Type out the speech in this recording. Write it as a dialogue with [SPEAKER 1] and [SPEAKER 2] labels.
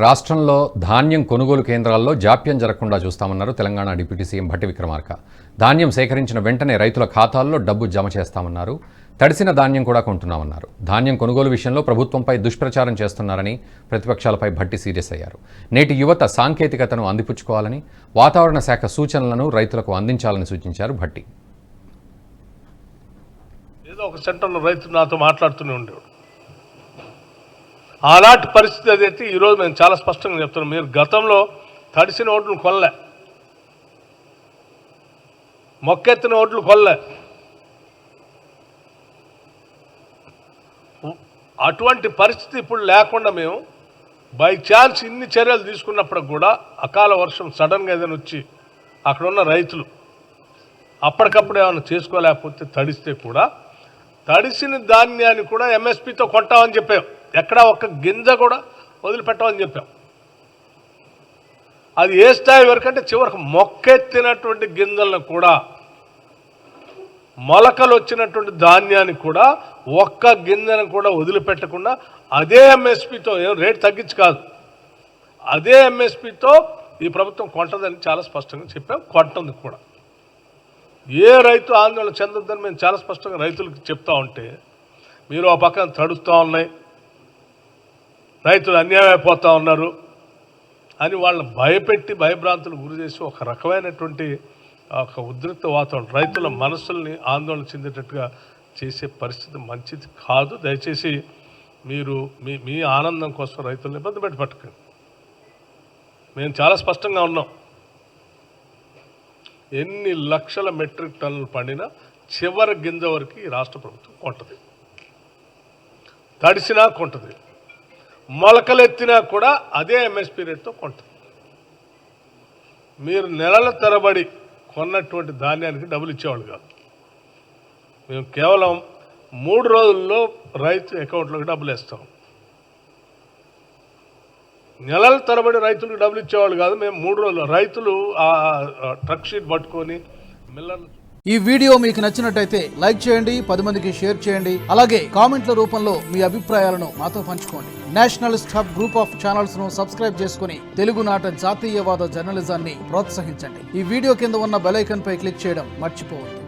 [SPEAKER 1] రాష్ట్రంలో ధాన్యం కొనుగోలు కేంద్రాల్లో జాప్యం జరగకుండా చూస్తామన్నారు తెలంగాణ డిప్యూటీ సీఎం భట్టి విక్రమార్క. ధాన్యం సేకరించిన వెంటనే రైతుల ఖాతాల్లో డబ్బు జమ చేస్తామన్నారు. తడిసిన ధాన్యం కూడా కొంటున్నామన్నారు. ధాన్యం కొనుగోలు విషయంలో ప్రభుత్వంపై దుష్ప్రచారం చేస్తున్నారని ప్రతిపక్షాలపై భట్టి సీరియస్ అయ్యారు. నేటి యువత సాంకేతికతను అందిపుచ్చుకోవాలని, వాతావరణ శాఖ సూచనలను రైతులకు అందించాలని సూచించారు భట్టి.
[SPEAKER 2] ఏదో ఒక సెంటర్లో రైతు నాతో మాట్లాడుతూనే ఉండేవాడు. అలాంటి పరిస్థితి అదైతే ఈరోజు మేము చాలా స్పష్టంగా చెప్తున్నాం. మీరు గతంలో తడిసిన ఓట్లు కొనలే, మొక్కెత్తిన ఓట్లు కొనలే. అటువంటి పరిస్థితి ఇప్పుడు లేకుండా మేము బై ఛాన్స్ ఇన్ని చర్యలు తీసుకున్నప్పుడు కూడా అకాల వర్షం సడన్గా ఏదైనా వచ్చి అక్కడ ఉన్న రైతులు అప్పటికప్పుడు ఏమైనా చేసుకోలేకపోతే తడిస్తే కూడా తడిసిన ధాన్యాన్ని కూడా ఎంఎస్పితో కొంటామని చెప్పాం. ఎక్కడా ఒక్క గింజ కూడా వదిలిపెట్టమని చెప్పాం. అది ఏ స్థాయి వరకు అంటే చివరికి మొక్కెత్తినటువంటి గింజలను కూడా, మొలకలు వచ్చినటువంటి ధాన్యాన్ని కూడా ఒక్క గింజను కూడా వదిలిపెట్టకుండా అదే ఎంఎస్పితో, ఏం రేటు తగ్గించి కాదు, అదే ఎంఎస్పితో ఈ ప్రభుత్వం కొంటదని చాలా స్పష్టంగా చెప్పాం. కొంటుంది కూడా. ఏ రైతు ఆందోళన చెందొద్దని మేము చాలా స్పష్టంగా రైతులకు చెప్తా ఉంటే మీరు ఆ పక్కన తడుస్తూ ఉన్నాయి, రైతులు అన్యాయం అయిపోతూ ఉన్నారు అని వాళ్ళని భయపెట్టి భయభ్రాంతులు గురి చేసి ఒక రకమైనటువంటి ఒక ఉద్రిక్త వాతావరణం, రైతుల మనసుల్ని ఆందోళన చెందేటట్టుగా చేసే పరిస్థితి మంచిది కాదు. దయచేసి మీరు మీ ఆనందం కోసం రైతులను ఇబ్బంది పెట్టకండి. మేము చాలా స్పష్టంగా ఉన్నాం. ఎన్ని లక్షల మెట్రిక్ టన్నులు పండినా చివరి గింజ వరకు ఈ రాష్ట్ర ప్రభుత్వం కొంటది, తడిసినా కొంటది, మొలకలెత్తినా కూడా అదే ఎంఎస్పీ రేట్తో కొంటది. మీరు నెలల తరబడి కొన్నటువంటి ధాన్యానికి డబ్బులు ఇచ్చేవాళ్ళు కాదు. మేము కేవలం 3 రోజుల్లో రైతు అకౌంట్లోకి డబ్బులు వేస్తాం. నెలల తరబడి రైతులకు డబ్బులు ఇచ్చేవాళ్ళు కాదు. మేము 3 రోజులు రైతులు ఆ ట్రక్ షీట్ పట్టుకొని మిల్లర్లు.
[SPEAKER 3] ఈ వీడియో మీకు నచ్చినట్టయితే లైక్ చేయండి, 10 మందికి షేర్ చేయండి. అలాగే కామెంట్ల రూపంలో మీ అభిప్రాయాలను మాతో పంచుకోండి. Nationalist hub group of channels ను సబ్స్క్రైబ్ చేసుకుని తెలుగునాట జాతీయవాద జర్నలిజాన్ని ప్రోత్సహించండి. ఈ వీడియో కింద ఉన్న బెల్ ఐకాన్ పై క్లిక్ చేయడం మర్చిపోవద్దు.